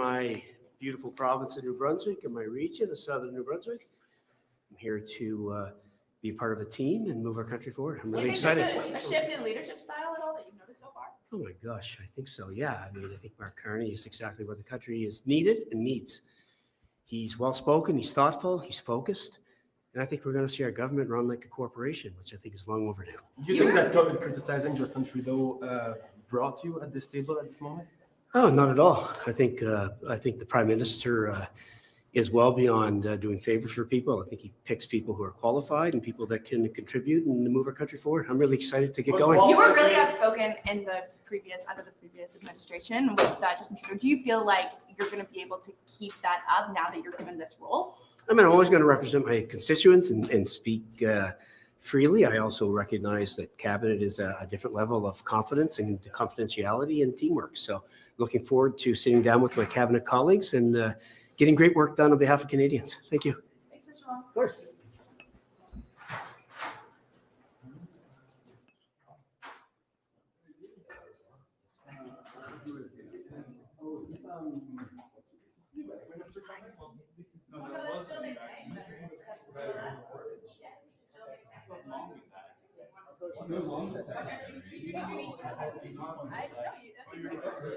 my beautiful province of New Brunswick and my region of southern New Brunswick. I'm here to be a part of a team and move our country forward. I'm really excited. A shift in leadership style at all that you've noticed so far? Oh my gosh, I think so. Yeah, I mean, I think Mark Carney is exactly what the country is needed and needs. He's well-spoken, he's thoughtful, he's focused, and I think we're going to see our government run like a corporation, which I think is long overdue. Do you think that criticizing Justin Trudeau brought you at this table at this moment? Oh, not at all. I think the Prime Minister is well beyond doing favors for people. I think he picks people who are qualified and people that can contribute and move our country forward. I'm really excited to get going. You were really outspoken under the previous administration with Justin Trudeau. Do you feel like you're going to be able to keep that up now that you're given this role? I mean, I'm always going to represent my constituents and speak freely. I also recognize that cabinet is a different level of confidence and confidentiality and teamwork. So looking forward to sitting down with my cabinet colleagues and getting great work done on behalf of Canadians. Thank you. Thanks, Mr. Long. Of course.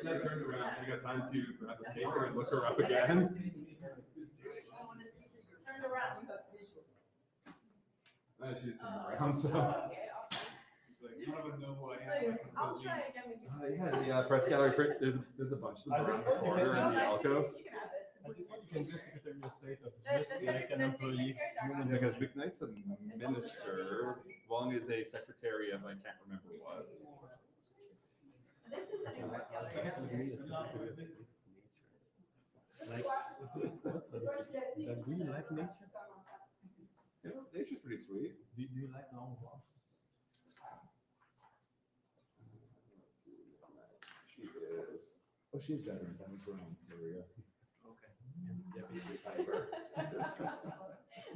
That turned around, so you got time to grab the paper and look her up again. Turned around. She's turned around, so. You don't even know who I am. I'll try again with you. Yeah, the press gallery. There's a bunch of them around the corner in the alcove. You can have it. You can just Secretary of State of just like an employee. Because McKnight's a minister. Wong is a secretary of I can't remember what. This is a new press gallery. Do you like nature? Yeah, nature's pretty sweet. Do you like long walks? She is. Oh, she's veteran. Thanks for Maria. Okay.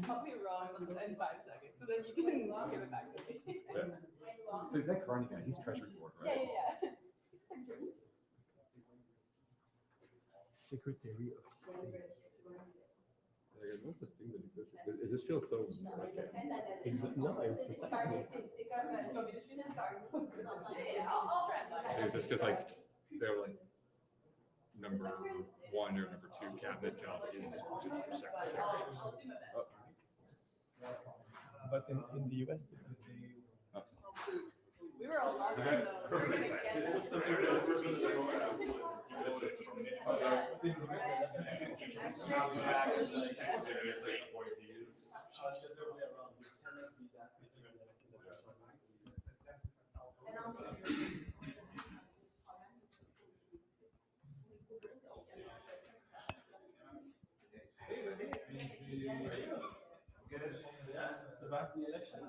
Help me raw something in 5 seconds, so then you can give it back to me. So that Carney guy, he's treasury board, Yeah, right? yeah, yeah. Secretary of State. What's the thing that exists? Does this feel so? No, it's It's just because like they're like number 1 or number 2 cabinet job is just secretary. Oh. But in the US, We were all laughing though. We were gonna get it's about the elections.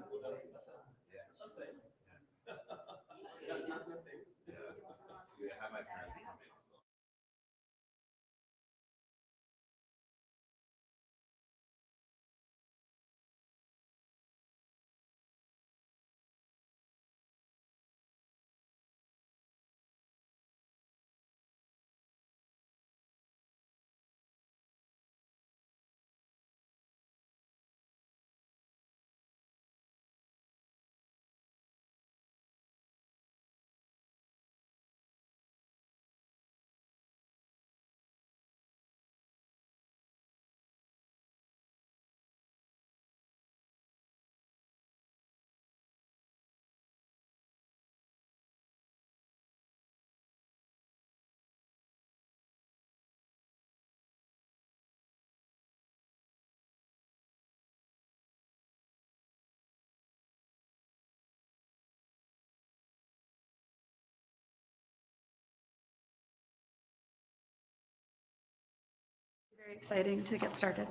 Very exciting to get started.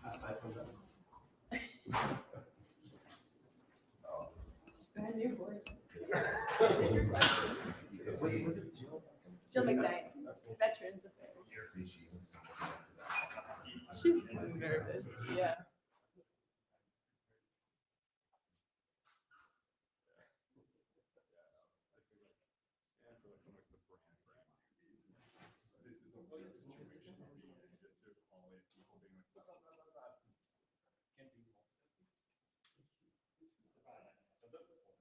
Aside from that. Jill McKnight, Veterans Affairs. She's nervous, yeah. I'm going 50. Yeah. I saw you right there.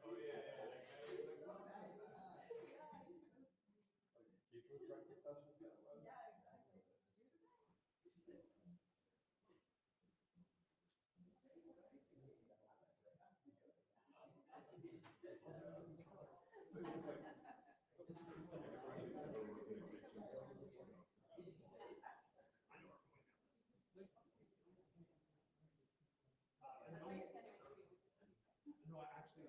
Oh yeah, that guy was like, "What?" Keep with breakfast sessions kind of well. No, I actually.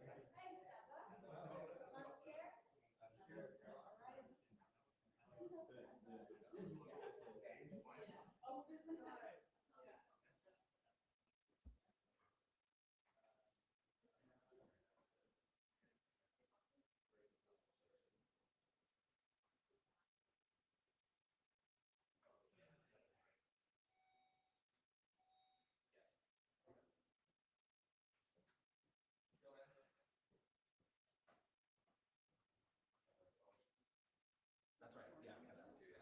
That's right. Yeah, we have that too.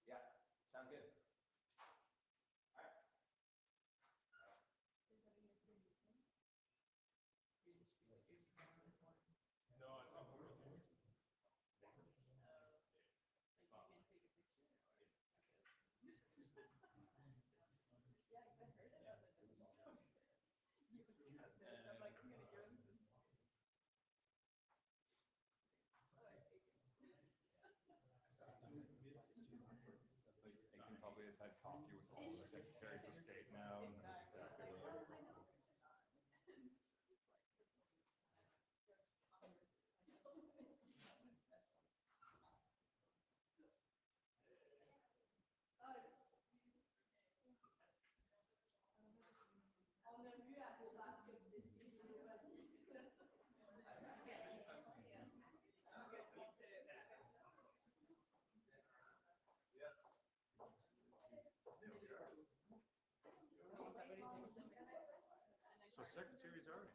Yeah. Sounds good. No, it's not. Like, they can probably have had coffee with all the secretaries of state now, and that's exactly what. So secretaries are.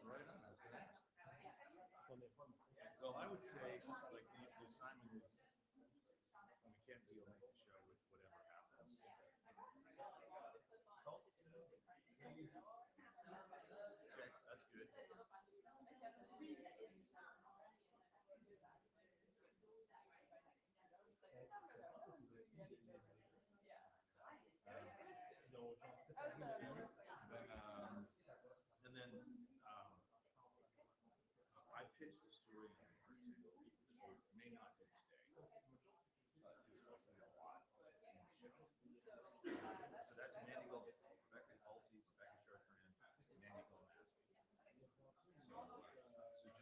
Right on, I was gonna ask. Well, I would say, like, the assignment is, Mackenzie will make the show with whatever happens. Okay, that's good. No, just. And then, I pitched a story in part to people who may not hit stay. It's a lot in the show. So that's Mandy Gold, Rebecca Alty, Rebecca Chartrand, Mandy Gold Massey. So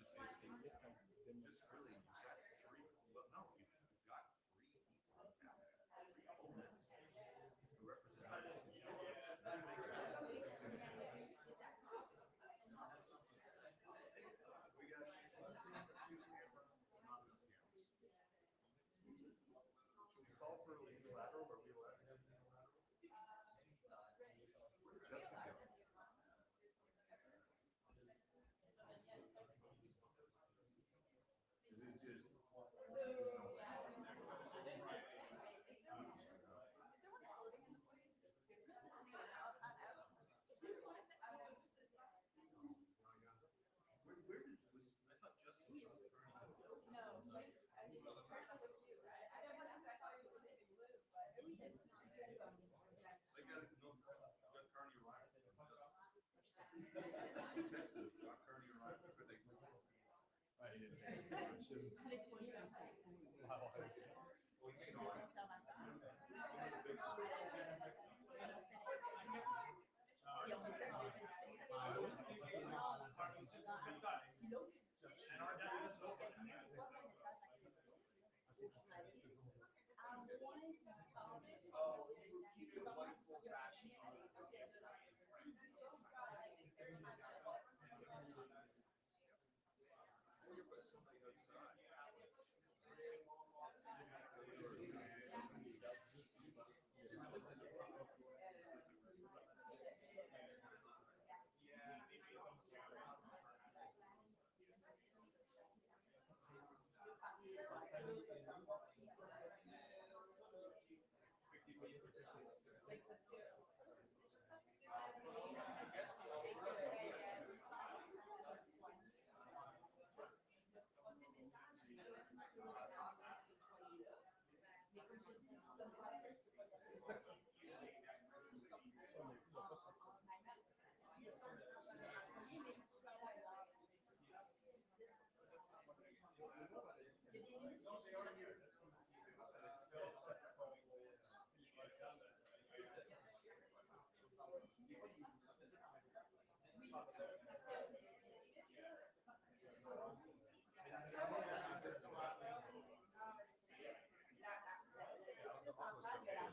I didn't take any questions. Wow.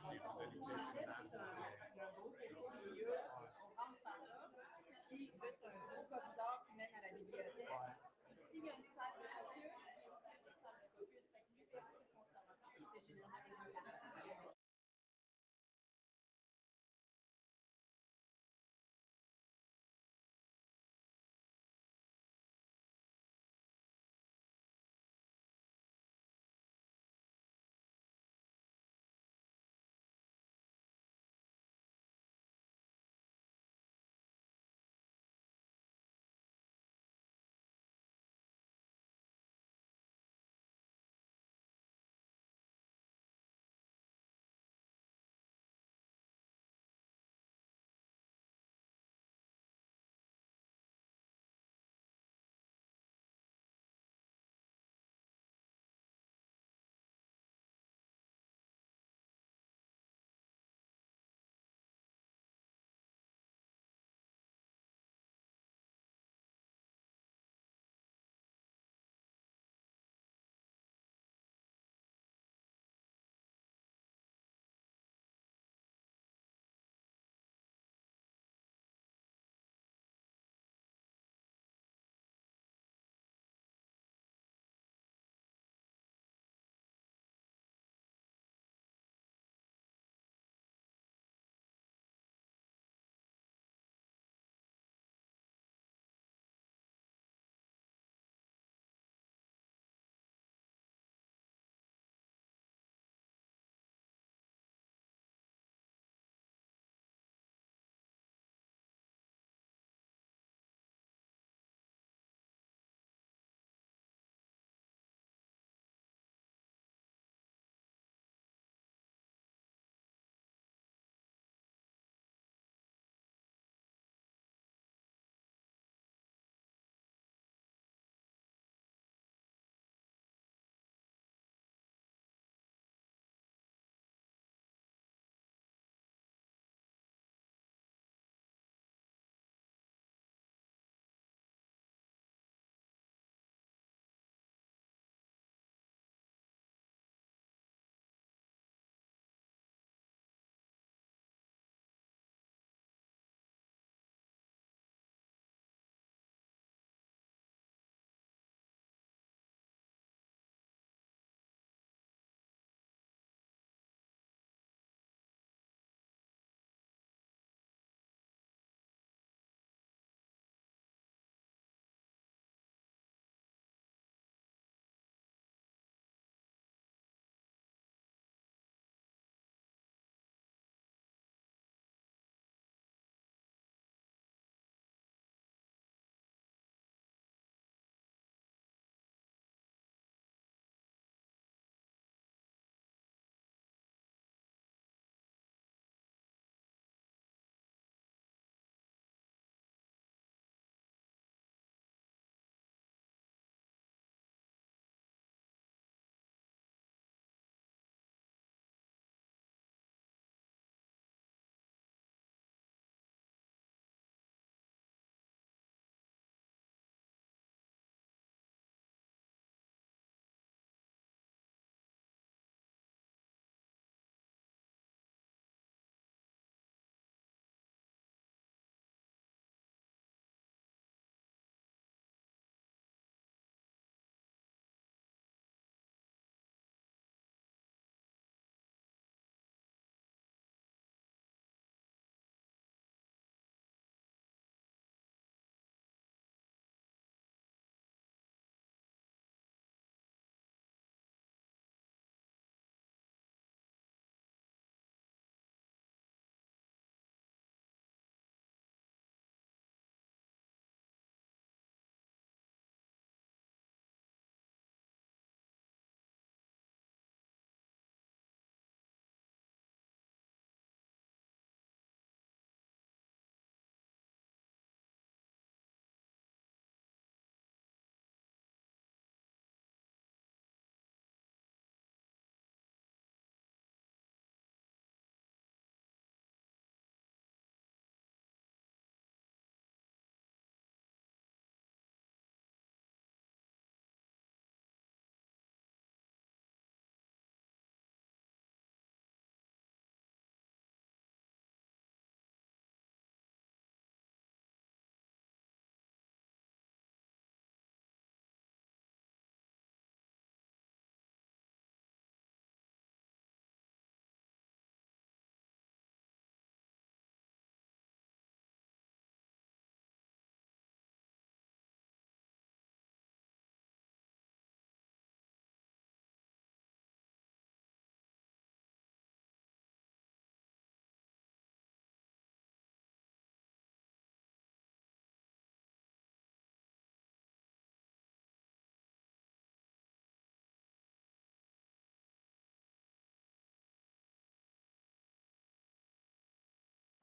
See if there's any fish in that. Puis juste un gros corridor qui mène à la bibliothèque. Ici, il y a une salle de caucus. Ici, il y a une salle de caucus. Fait que lui, il était conservateur, il était général.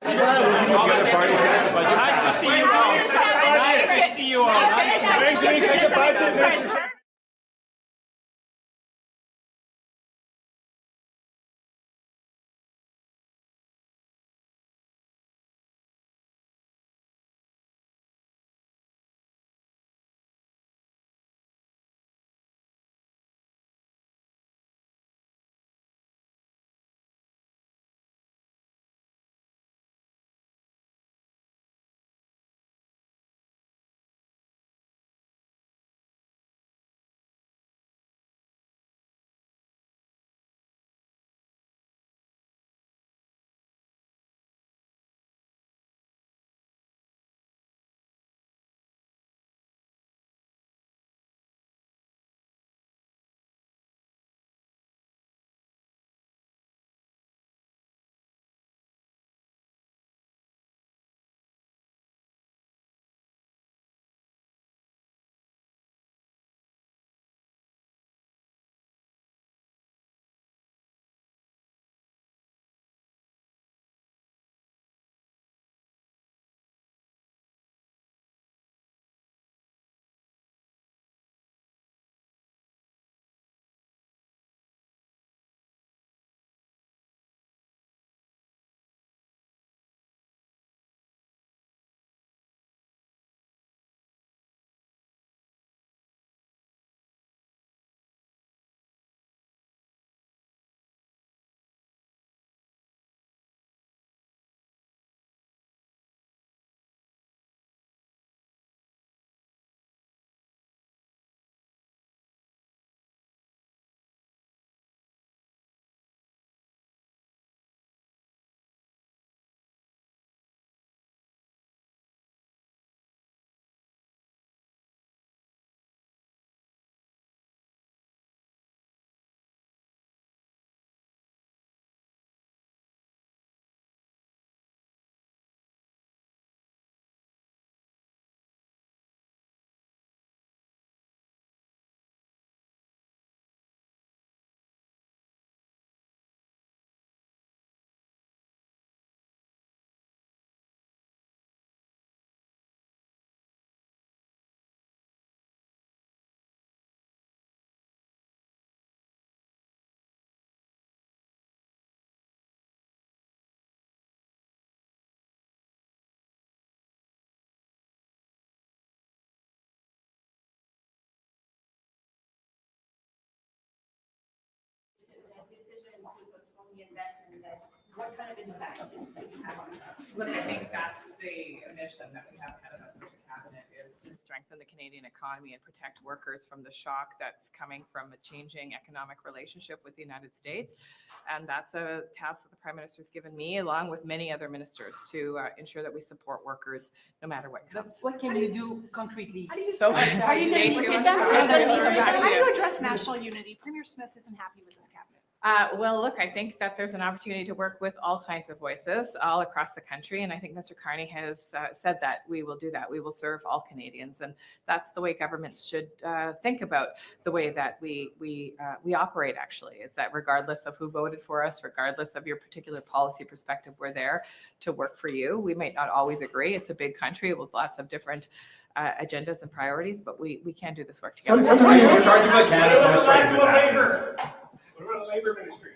Nice to see you all. Nice to see you all. What kind of impact Look, I think that's the mission that we have ahead of us as a cabinet, is to strengthen the Canadian economy and protect workers from the shock that's coming from a changing economic relationship with the United States. And that's a task that the Prime Minister's given me, along with many other ministers, to ensure that we support workers no matter what comes. What can you do concretely? So, How do you stay think we tuned. get that? And then we'll come back to How do you. you address national unity? Premier Smith isn't happy with this cabinet. Well, look, I think that there's an opportunity to work with all kinds of voices all across the country. And I think Mr. Carney has said that we will do that. We will serve all Canadians. And that's the way governments should think about the way that we operate, actually, is that regardless of who voted for us, regardless of your particular policy perspective, we're there to work for you. We might not always agree. It's a big country with lots of different agendas and priorities, but we can do this work together. Sometimes you're in charge of a Canada, most right what happens. What about the labor ministry?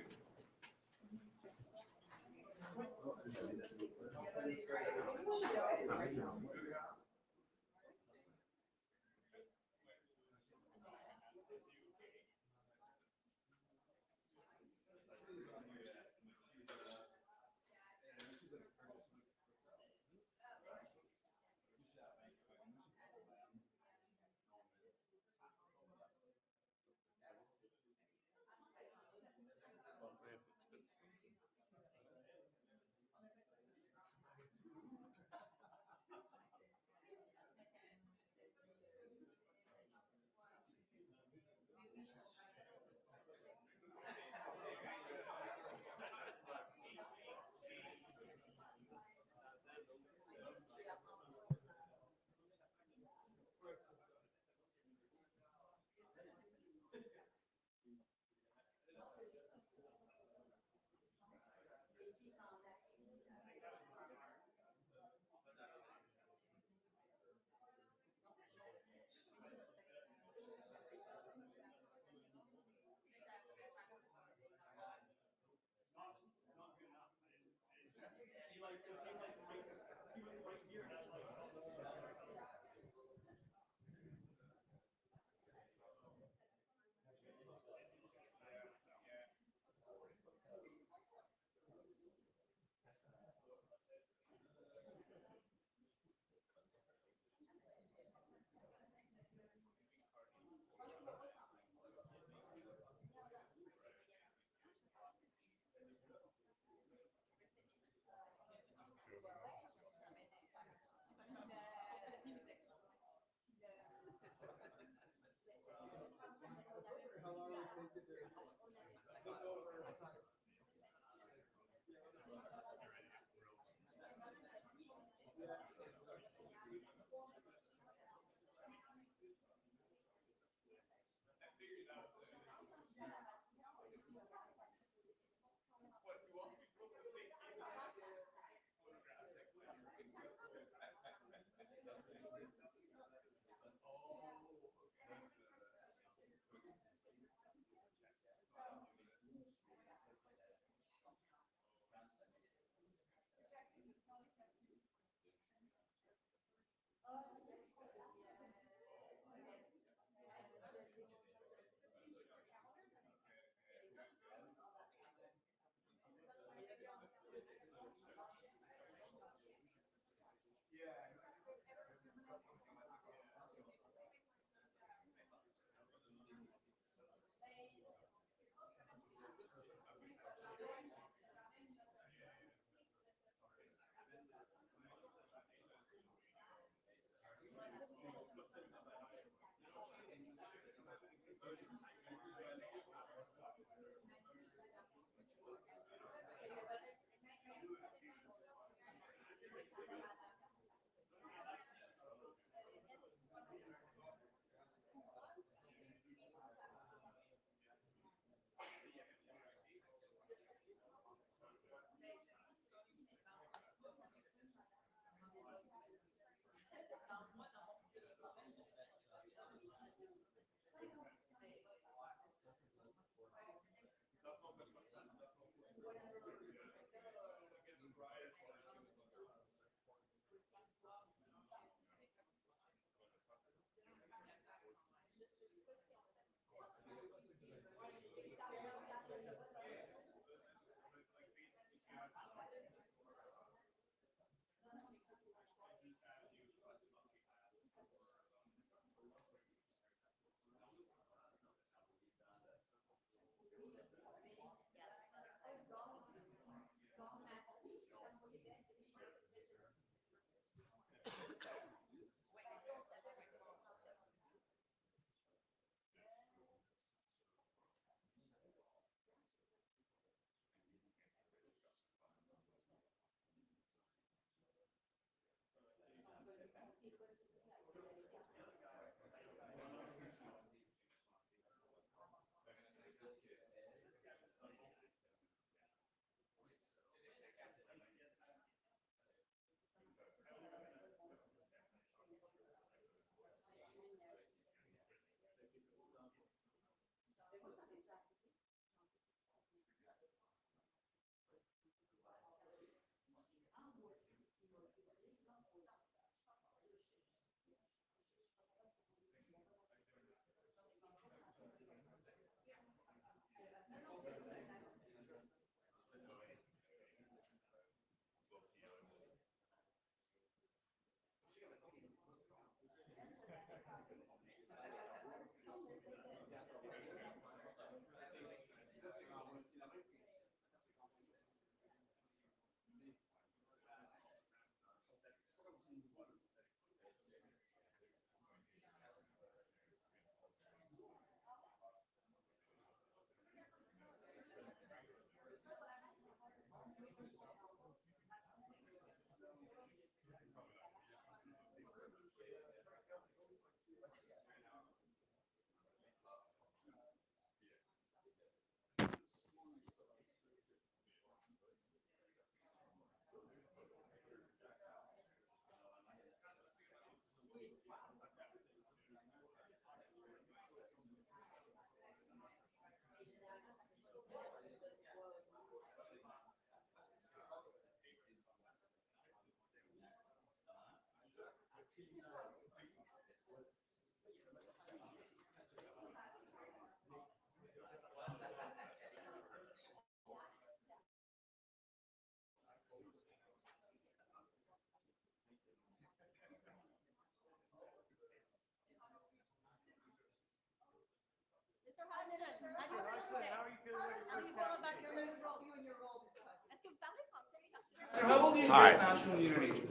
How will you All address right. national unity?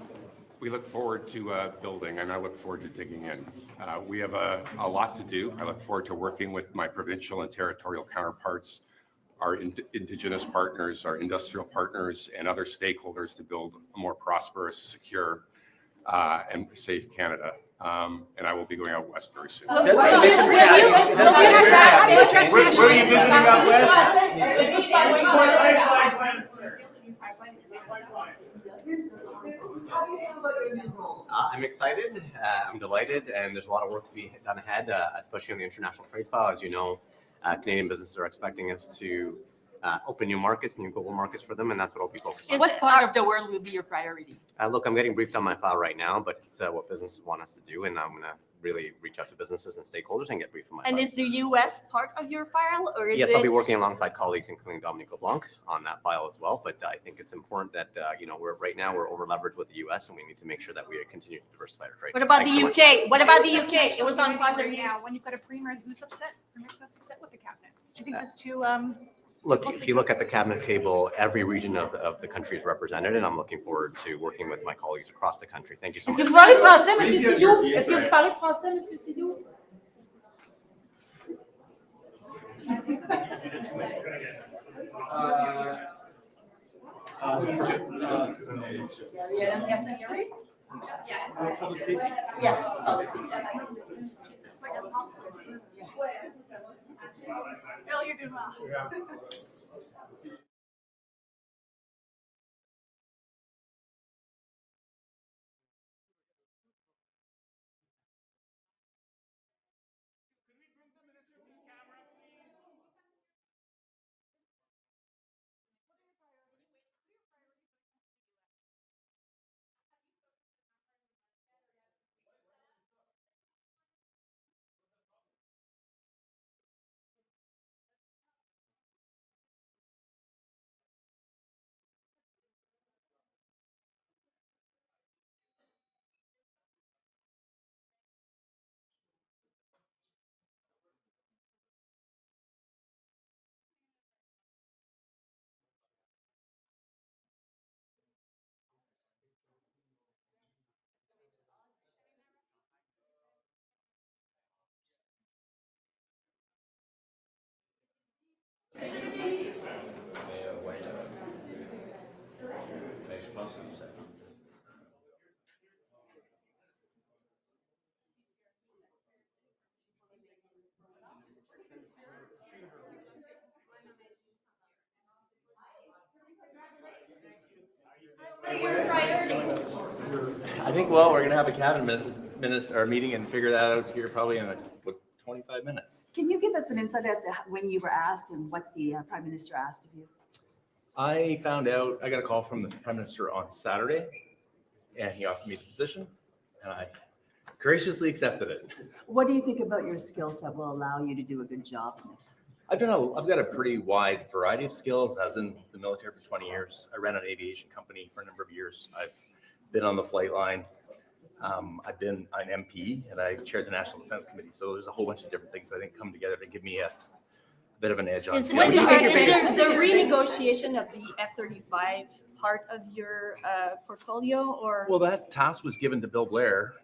We look forward to building, and I look forward to digging in. We have a lot to do. I look forward to working with my provincial and territorial counterparts, our Indigenous partners, our industrial partners, and other stakeholders to build a more prosperous, secure, and safe Canada. And I will be going out west very soon. Where are you visiting out I'm excited. I'm delighted, and there's a lot of work to be done ahead, especially on the international trade file. As you know, Canadian businesses are expecting us to open new markets, new global markets for them, and that's what I'll be focused on. What part of the world will be your priority? Look, I'm getting briefed on my file right now, but it's what businesses want us to do, and I'm going to really reach out to businesses and stakeholders and get briefed on my And file. is the US part of your file, or is Yes, it? I'll be working alongside colleagues, including Dominique LeBlanc, on that file as well. But I think it's important that right now we're over leveraged with the US, and we need to make sure that we continue to diversify our trade. What about Thanks the so much. UK? What about the UK? It was on Whether Father. now, when you've got a premier who's upset, Premier Smith's upset with the cabinet. Do you think this is too, Look, if you look at the cabinet table, every region of the country is represented, and I'm looking forward to working with my colleagues across the country. Thank you so Est-ce much. que vous parlez français, Monsieur Sidiou? Est-ce que vous parlez français, Monsieur Sidiou? Public safety? Bill, you're doing well. What are your priorities? I think, well, we're gonna have a cabinet meeting and figure that out here probably in 25 minutes. Can you give us an insight as to when you were asked and what the Prime Minister asked of you? I found out, I got a call from the Prime Minister on Saturday, and he offered me the position, and I graciously accepted it. What do you think about your skills that will allow you to do a good job in this? I've got a pretty wide variety of skills. I was in the military for 20 years. I ran an aviation company for a number of years. I've been on the flight line. I've been an MP, and I chaired the National Defense Committee. So there's a whole bunch of different things I think come together to give me a bit of an edge on. Is the renegotiation of the F-35 part of your portfolio, or? Well, that task was given to Bill Blair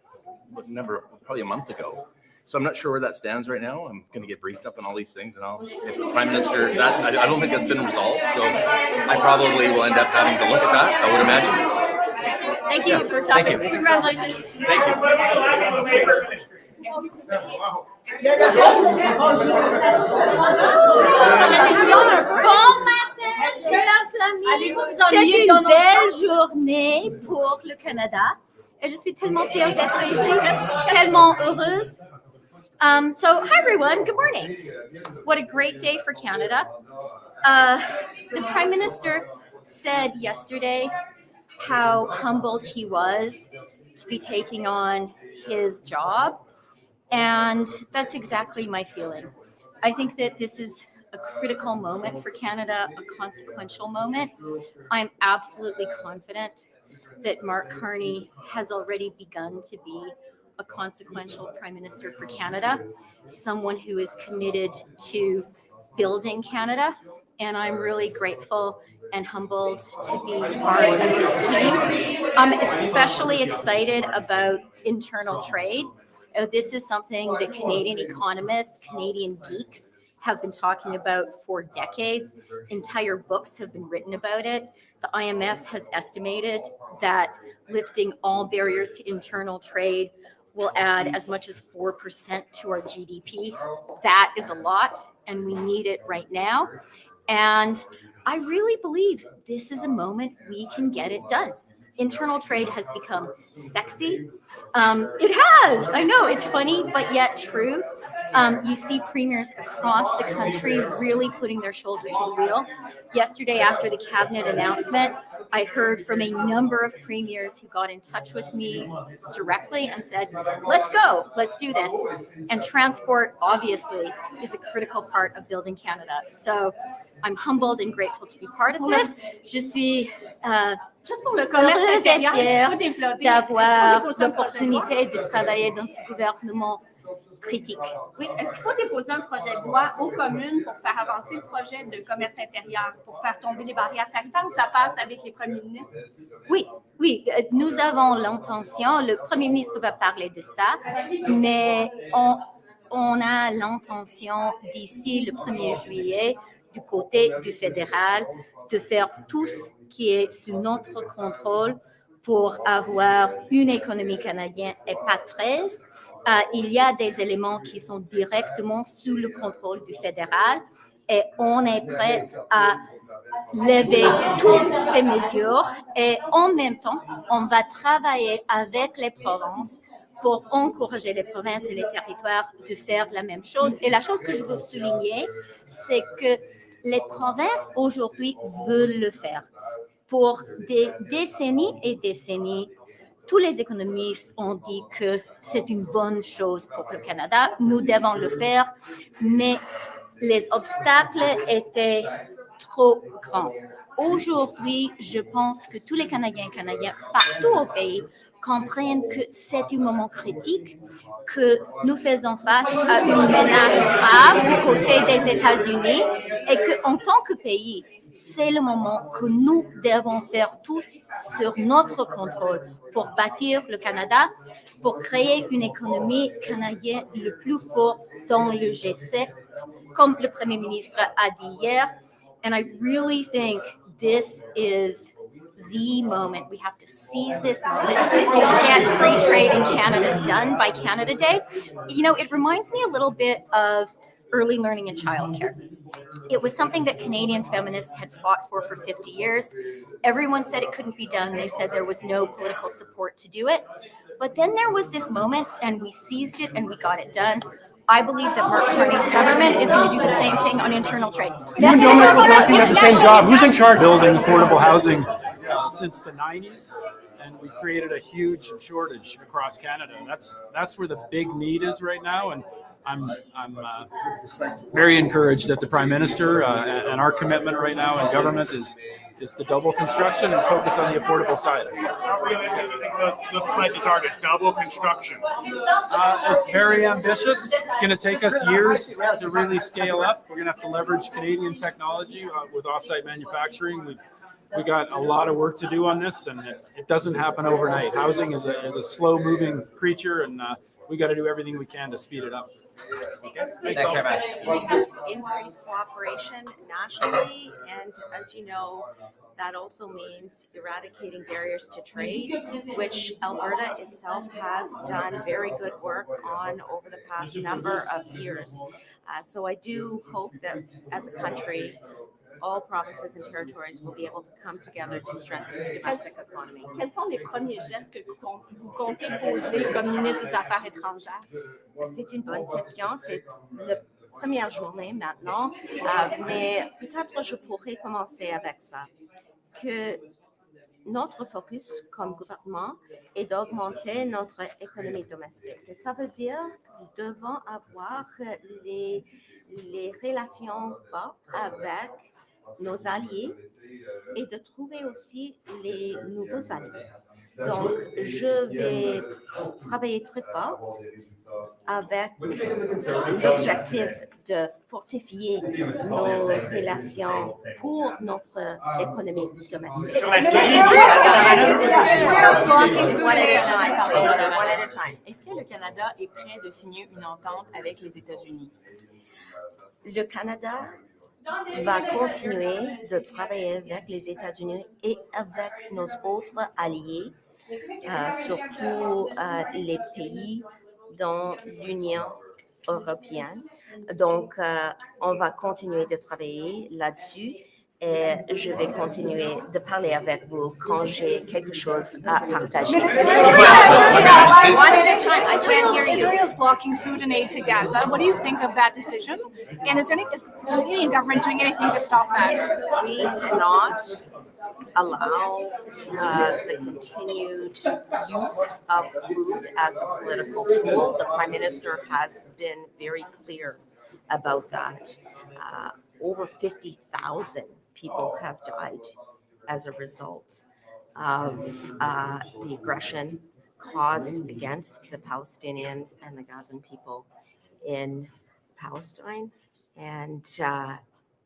probably a month ago. So I'm not sure where that stands right now. I'm going to get briefed up on all these things, and if the Prime Minister, I don't think that's been resolved. So I probably will end up having to look at that, I would imagine. Thank you for stopping. Congratulations. Thank you. Bon matin, chers amis. C'est une belle journée pour le Canada. Et je suis tellement fière d'être ici, tellement heureuse. So, hi everyone, good morning. What a great day for Canada. The Prime Minister said yesterday how humbled he was to be taking on his job. And that's exactly my feeling. I think that this is a critical moment for Canada, a consequential moment. I'm absolutely confident that Mark Carney has already begun to be a consequential Prime Minister for Canada, someone who is committed to building Canada. And I'm really grateful and humbled to be part of his team. I'm especially excited about internal trade. This is something that Canadian economists, Canadian geeks have been talking about for decades. Entire books have been written about it. The IMF has estimated that lifting all barriers to internal trade will add as much as 4% to our GDP. That is a lot, and we need it right now. And I really believe this is a moment we can get it done. Internal trade has become sexy. It has. I know it's funny, but yet true. You see premiers across the country really putting their shoulder to the wheel. Yesterday, after the cabinet announcement, I heard from a number of premiers who got in touch with me directly and said, let's go, let's do this. And transport, obviously, is a critical part of building Canada. So I'm humbled and grateful to be part of this. Je suis Juste pour le commerce heureuse et intérieur, il faut fière développer. d'avoir l'opportunité de travailler dans ce gouvernement critique. Oui, est-ce qu'il faut déposer un projet de loi aux communes pour faire avancer le projet de commerce intérieur, pour faire tomber les barrières tarifaires, ou ça passe avec les premiers ministres? Oui, oui, nous avons l'intention, le Premier ministre va parler de ça, mais on a l'intention d'ici le 1er juillet, du côté du fédéral, de faire tout ce qui est sous notre contrôle pour avoir une économie canadienne et pas 13. Il y a des éléments qui sont directement sous le contrôle du fédéral et on est prêt à lever toutes ces mesures et en même temps, on va travailler avec les provinces pour encourager les provinces et les territoires de faire la même chose. Et la chose que je veux souligner, c'est que les provinces aujourd'hui veulent le faire. Pour des décennies et décennies, tous les économistes ont dit que c'est une bonne chose pour le Canada. Nous devons le faire, mais les obstacles étaient trop grands. Aujourd'hui, je pense que tous les Canadiens et Canadiennes partout au pays comprennent que c'est un moment critique, que nous faisons face à une menace grave du côté des États-Unis et qu'en tant que pays, c'est le moment que nous devons faire tout sur notre contrôle pour bâtir le Canada, pour créer une économie canadienne le plus fort dans le G7, comme le Premier ministre a dit hier. And I really think this is the moment. We have to seize this moment to get free trade in Canada done by Canada Day. You know, it reminds me a little bit of early learning and childcare. It was something that Canadian feminists had fought for 50 years. Everyone said it couldn't be done. They said there was no political support to do it. But then there was this moment and we seized it and we got it done. I believe that Mark Carney's government is going to do the same thing on internal trade. You and Dominic McCarthy have the same job. Who's in charge? Building affordable housing since the 90s, and we've created a huge shortage across Canada. That's where the big need is right now, and I'm very encouraged that the Prime Minister and our commitment right now in government is to double construction and focus on the affordable side. How realistic do you think the pledges are to double construction? It's very ambitious. It's going to take us years to really scale up. We're going to have to leverage Canadian technology with offsite manufacturing. We got a lot of work to do on this, and it doesn't happen overnight. Housing is a slow-moving creature, and we got to do everything we can to speed it up. Thanks very much. Increase cooperation nationally, and as you know, that also means eradicating barriers to trade, which Alberta itself has done very good work on over the past number of years. So I do hope that as a country, all provinces and territories will be able to come together to strengthen the domestic economy. Quels sont les premiers gestes que vous comptez poser comme ministre des Affaires étrangères? C'est une bonne question. C'est la première journée maintenant, mais peut-être je pourrais commencer avec ça. Que notre focus comme gouvernement est d'augmenter notre économie domestique. Et ça veut dire que nous devons avoir les relations fortes avec nos alliés et de trouver aussi les nouveaux alliés. Donc, je vais travailler très fort avec l'objectif de fortifier nos relations pour notre économie domestique. Sur la série, One at a time, please, one at a time. Est-ce que le Canada est prêt de signer une entente avec les États-Unis? Le Canada va continuer de travailler avec les États-Unis et avec nos autres alliés, surtout les pays dans l'Union européenne. Donc, on va continuer de travailler là-dessus et je vais continuer de parler avec vous quand j'ai quelque chose à partager. One at a time, I can't hear you. Israel's blocking food and aid to Gaza. What do you think of that decision? And is the Canadian government doing anything to stop that? We cannot allow the continued use of food as a political tool. The Prime Minister has been very clear about that. Over 50,000 people have died as a result of the aggression caused against the Palestinian and the Gazan people in Palestine. And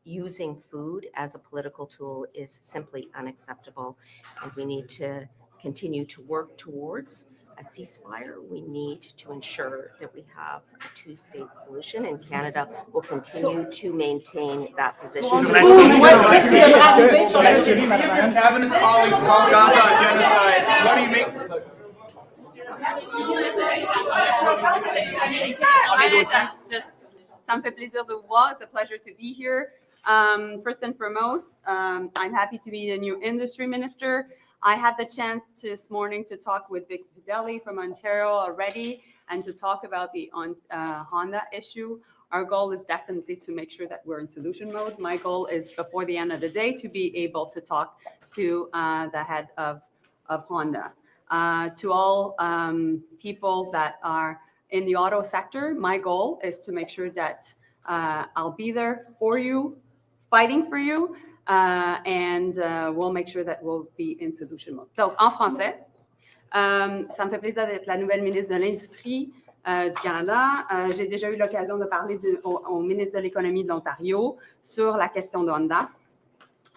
using food as a political tool is simply unacceptable. And we need to continue to work towards a ceasefire. We need to ensure that we have a two-state solution, and Canada will continue to maintain that position. Cabinet colleagues call Gaza a genocide. What do you make? Ça me fait plaisir de vous voir. It's a pleasure to be here. First and foremost, I'm happy to be the new industry minister. I had the chance this morning to talk with Vic Fideli from Ontario already and to talk about the Honda issue. Our goal is definitely to make sure that we're in solution mode. My goal is before the end of the day to be able to talk to the head of Honda. To all people that are in the auto sector, my goal is to make sure that I'll be there for you, fighting for you, and we'll make sure that we'll be in solution mode. Donc, en français, ça me fait plaisir d'être la nouvelle ministre de l'Industrie du Canada. J'ai déjà eu l'occasion de parler au ministre de l'Économie de l'Ontario sur la question de Honda.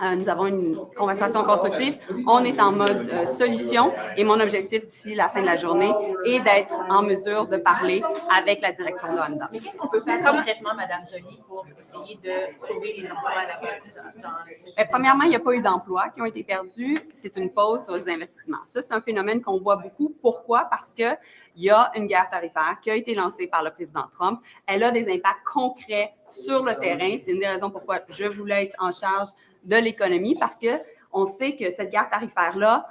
Nous avons une conversation constructive. On est en mode solution et mon objectif d'ici la fin de la journée est d'être en mesure de parler avec la direction de Honda. Mais qu'est-ce qu'on peut faire concrètement, Madame Joly, pour essayer de sauver les emplois là-bas? Premièrement, il n'y a pas eu d'emplois qui ont été perdus. C'est une pause sur les investissements. Ça, c'est un phénomène qu'on voit beaucoup. Pourquoi? Parce qu'il y a une guerre tarifaire qui a été lancée par le président Trump. Elle a des impacts concrets sur le terrain. C'est une des raisons pourquoi je voulais être en charge de l'économie, parce qu'on sait que cette guerre tarifaire-là,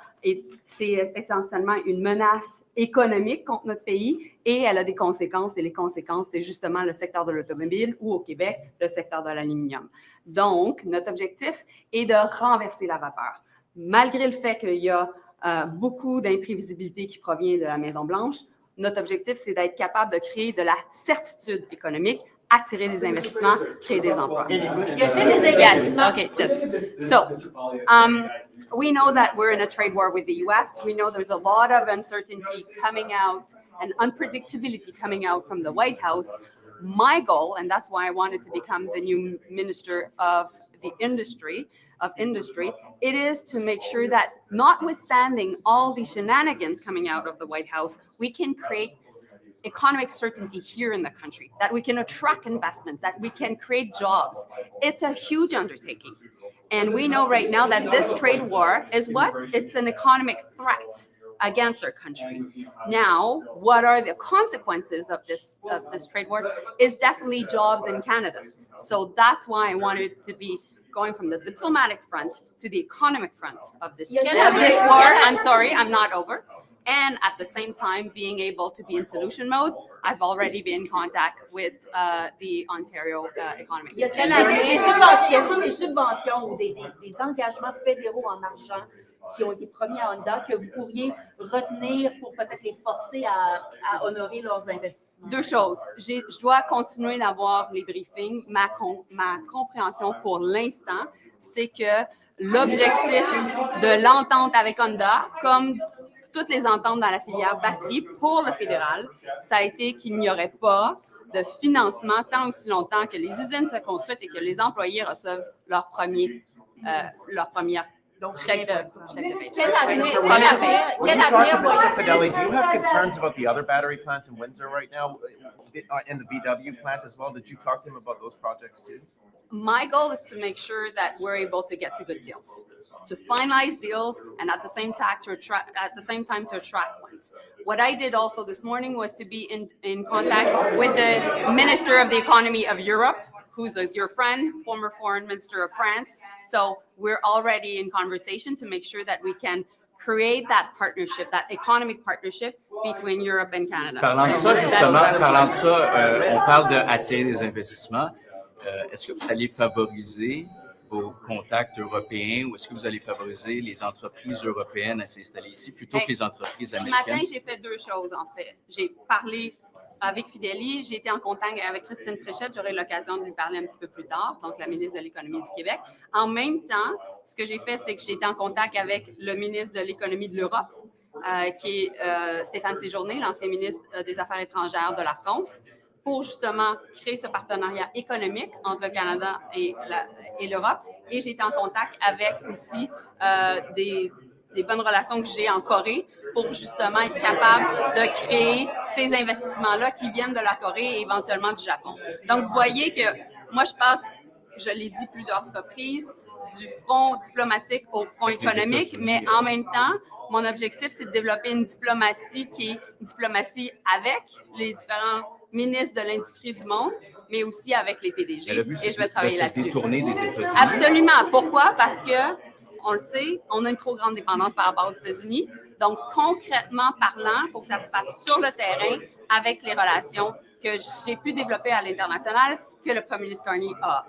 c'est essentiellement une menace économique contre notre pays et elle a des conséquences. Et les conséquences, c'est justement le secteur de l'automobile ou au Québec, le secteur de l'aluminium. Donc, notre objectif est de renverser la vapeur. Malgré le fait qu'il y a beaucoup d'imprévisibilité qui provient de la Maison-Blanche, notre objectif, c'est d'être capable de créer de la certitude économique, attirer des investissements, créer des emplois. Yes, okay, just so we know that we're in a trade war with the U.S. We know there's a lot of uncertainty coming out and unpredictability coming out from the White House. My goal, and that's why I wanted to become the new minister of the industry, it is to make sure that notwithstanding all the shenanigans coming out of the White House, we can create economic certainty here in the country, that we can attract investments, that we can create jobs. It's a huge undertaking. And we know right now that this trade war is what? It's an economic threat against our country. Now, what are the consequences of this trade war is definitely jobs in Canada. So that's why I wanted to be going from the diplomatic front to the economic front of this war. I'm sorry, I'm not over. And at the same time, being able to be in solution mode, I've already been in contact with the Ontario Economic. Y a-t-il des subventions ou des engagements fédéraux en argent qui ont été promis à Honda que vous pourriez retenir pour peut-être les forcer à honorer leurs investissements? Deux choses. Je dois continuer d'avoir les briefings. Ma compréhension pour l'instant, c'est que l'objectif de l'entente avec Honda, comme toutes les ententes dans la filière batterie pour le fédéral, ça a été qu'il n'y aurait pas de financement tant aussi longtemps que les usines se construisent et que les employés reçoivent leur première chèque de paie. Minister, when you talk to Mr. Fideli, do you have concerns about the other battery plants in Windsor right now, and the VW plant as well? Did you talk to him about those projects too? My goal is to make sure that we're able to get to good deals, to finalize deals, and at the same time to attract ones. What I did also this morning was to be in contact with the Minister of the Economy of Europe, who's a dear friend, former Foreign Minister of France. So we're already in conversation to make sure that we can create that partnership, that economic partnership between Europe and Canada. Parlant de ça, justement, on parle d'attirer des investissements. Est-ce que vous allez favoriser vos contacts européens ou est-ce que vous allez favoriser les entreprises européennes à s'installer ici plutôt que les entreprises américaines? Ce matin, j'ai fait deux choses, en fait. J'ai parlé avec Fideli, j'ai été en contact avec Christine Fréchette, j'aurai l'occasion de lui parler un petit peu plus tard, donc la ministre de l'Économie du Québec. En même temps, ce que j'ai fait, c'est que j'ai été en contact avec le ministre de l'Économie de l'Europe, qui est Stéphane Séjourné, l'ancien ministre des Affaires étrangères de la France, pour justement créer ce partenariat économique entre le Canada et l'Europe. Et j'ai été en contact avec aussi des bonnes relations que j'ai en Corée pour justement être capable de créer ces investissements-là qui viennent de la Corée et éventuellement du Japon. Donc, vous voyez que moi, je passe, je l'ai dit plusieurs reprises, du front diplomatique au front économique, mais en même temps, mon objectif, c'est de développer une diplomatie qui est une diplomatie avec les différents ministres de l'industrie du monde, mais aussi avec les PDG. Et je vais travailler là-dessus. Détourner des États-Unis. Absolument. Pourquoi? Parce que, on le sait, on a une trop grande dépendance par rapport aux États-Unis. Donc, concrètement parlant, il faut que ça se passe sur le terrain avec les relations que j'ai pu développer à l'international, que le premier ministre Carney a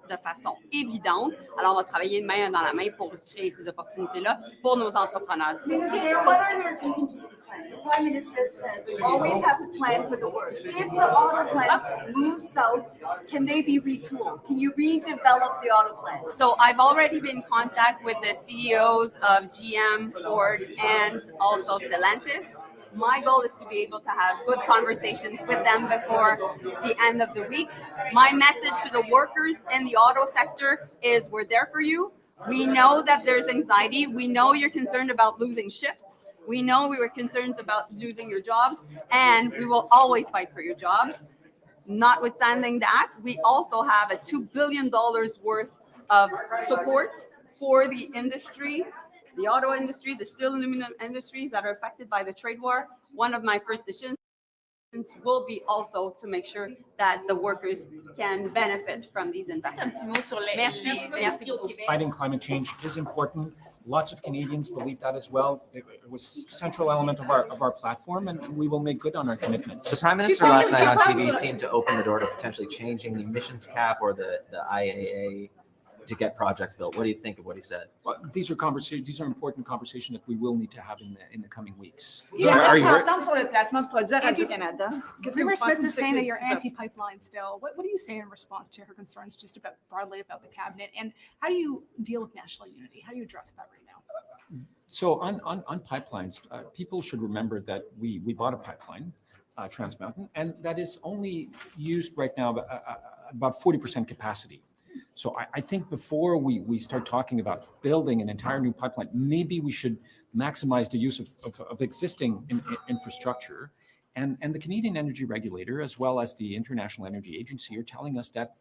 de façon évidente. Alors, on va travailler main dans la main pour créer ces opportunités-là pour nos entrepreneurs d'ici. What are their contingency plans? The Prime Minister said we always have to plan for the worst. If the auto plants move south, can they be retooled? Can you redevelop the auto plants? So I've already been in contact with the CEOs of GM, Ford, and also Stellantis. My goal is to be able to have good conversations with them before the end of the week. My message to the workers in the auto sector is we're there for you. We know that there's anxiety. We know you're concerned about losing shifts. We know we were concerned about losing your jobs, and we will always fight for your jobs. Notwithstanding that, we also have a $2 billion worth of support for the industry, the auto industry, the steel aluminum industries that are affected by the trade war. One of my first decisions will be also to make sure that the workers can benefit from these investments. Merci. Merci beaucoup. Fighting climate change is important. Lots of Canadians believe that as well. It was a central element of our platform, and we will make good on our commitments. The Prime Minister last night on TV seemed to open the door to potentially changing the emissions cap or the IAA to get projects built. What do you think of what he said? Well, these are important conversations that we will need to have in the coming weeks. Are you sur le placement de produits à Radio-Canada. Governor Smith is saying that you're anti-pipeline still. What do you say in response to her concerns just about broadly about the cabinet? And how do you deal with national unity? How do you address that right now? So on pipelines, people should remember that we bought a pipeline, Trans Mountain, and that is only used right now about 40% capacity. So I think before we start talking about building an entire new pipeline, maybe we should maximize the use of existing infrastructure. And the Canadian Energy Regulator, as well as the International Energy Agency, are telling us that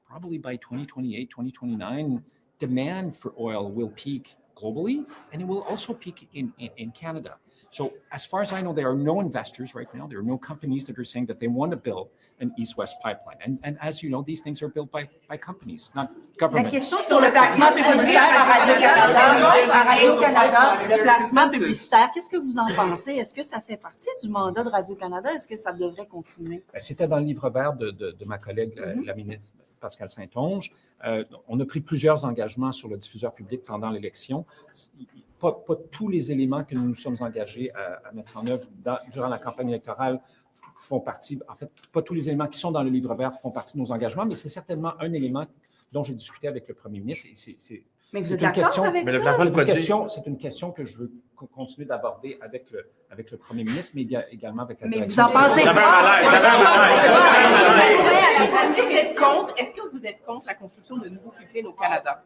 probably by 2028, 2029, demand for oil will peak globally, and it will also peak in Canada. So as far as I know, there are no investors right now. There are no companies that are saying that they want to build an east-west pipeline. And as you know, these things are built by companies, not governments. La question sur le placement publicitaire à Radio-Canada, le placement publicitaire, qu'est-ce que vous en pensez? Est-ce que ça fait partie du mandat de Radio-Canada? Est-ce que ça devrait continuer? C'était dans le livre vert de ma collègue, la ministre Pascale Saint-Onge. On a pris plusieurs engagements sur le diffuseur public pendant l'élection. Pas tous les éléments que nous nous sommes engagés à mettre en œuvre durant la campagne électorale font partie, en fait, pas tous les éléments qui sont dans le livre vert font partie de nos engagements, mais c'est certainement un élément dont j'ai discuté avec le premier ministre et Mais vous C'est êtes une d'accord question, avec mais ça? c'est une question que je veux continuer d'aborder avec le Premier ministre, mais également avec la Mais direction. vous en pensez Est-ce que vous êtes contre la construction de nouveaux pipelines au Canada?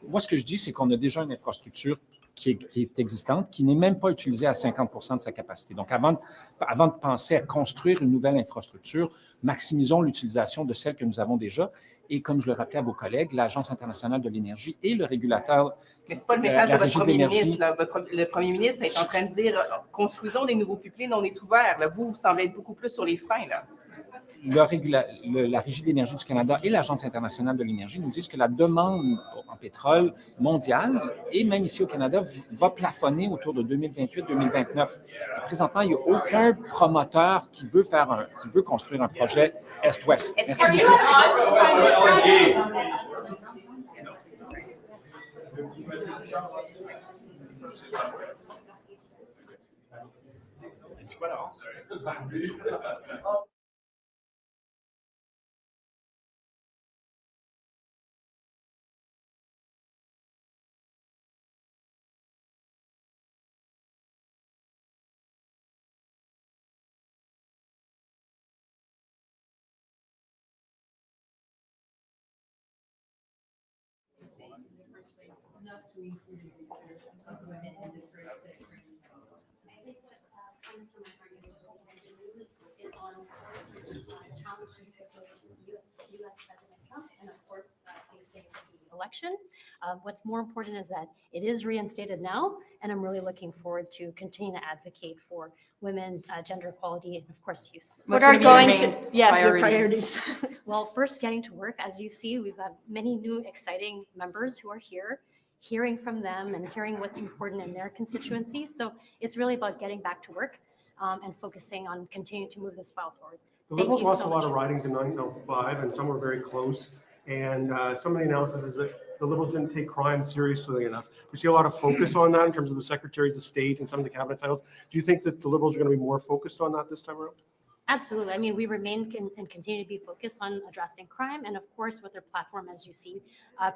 Moi, ce que je dis, c'est qu'on a déjà une infrastructure qui est existante, qui n'est même pas utilisée à 50% de sa capacité. Donc, avant de penser à construire une nouvelle infrastructure, maximisons l'utilisation de celle que nous avons déjà. Et comme je le rappelais à vos collègues, l'Agence internationale de l'énergie et le régulateur. Mais ce n'est pas le message la de votre Régie premier l'énergie. ministre. Là. Le premier ministre est en train de dire construisons des nouveaux pipelines, on est ouvert. Là. Vous semblez être beaucoup plus sur les freins. Là. La Régie de l'énergie du Canada et l'Agence internationale de l'énergie nous disent que la demande en pétrole mondiale, et même ici au Canada, va plafonner autour de 2028-2029. Présentement, il n'y a aucun promoteur qui veut construire un projet Est-Ouest. Merci. Election. What's more important is that it is reinstated now, and I'm really looking forward to continue to advocate for women, gender equality, and of course, youth. What are going to your priorities? Well, first, getting to work. As you see, we've got many new exciting members who are here, hearing from them and hearing what's important in their constituencies. So it's really about getting back to work and focusing on continuing to move this file forward. The Thank Liberals you lost so a lot much. of ridings in 1905, and some were very close. And some of the analysis is that the Liberals didn't take crime seriously enough. We see a lot of focus on that in terms of the secretaries of state and some of the cabinet titles. Do you think that the Liberals are going to be more focused on that this time around? Absolutely. I mean, we remain and continue to be focused on addressing crime. And of course, with their platform, as you see,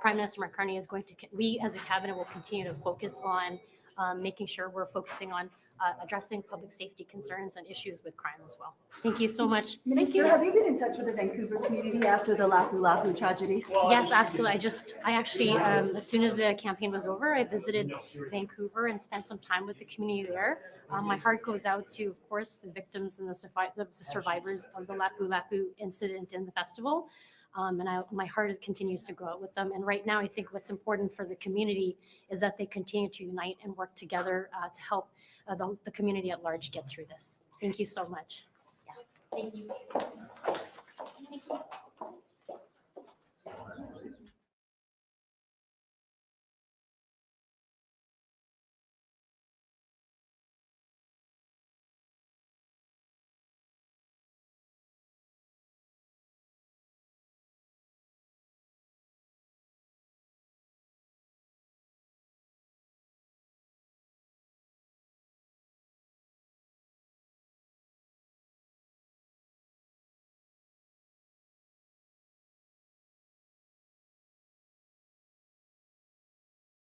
Prime Minister Mark Carney is going to, we as a cabinet will continue to focus on making sure we're focusing on addressing public safety concerns and issues with crime as well. Thank you so much. Thank Minister, you. have you been in touch with the Vancouver community after the Lapu Lapu tragedy? Yes, absolutely. I actually, as soon as the campaign was over, I visited Vancouver and spent some time with the community there. My heart goes out to, of course, the victims and the survivors of the Lapu Lapu incident in the festival. My heart continues to go out with them. And right now, I think what's important for the community is that they continue to unite and work together to help the community at large get through this. Thank you so much. Thank you. Thank you.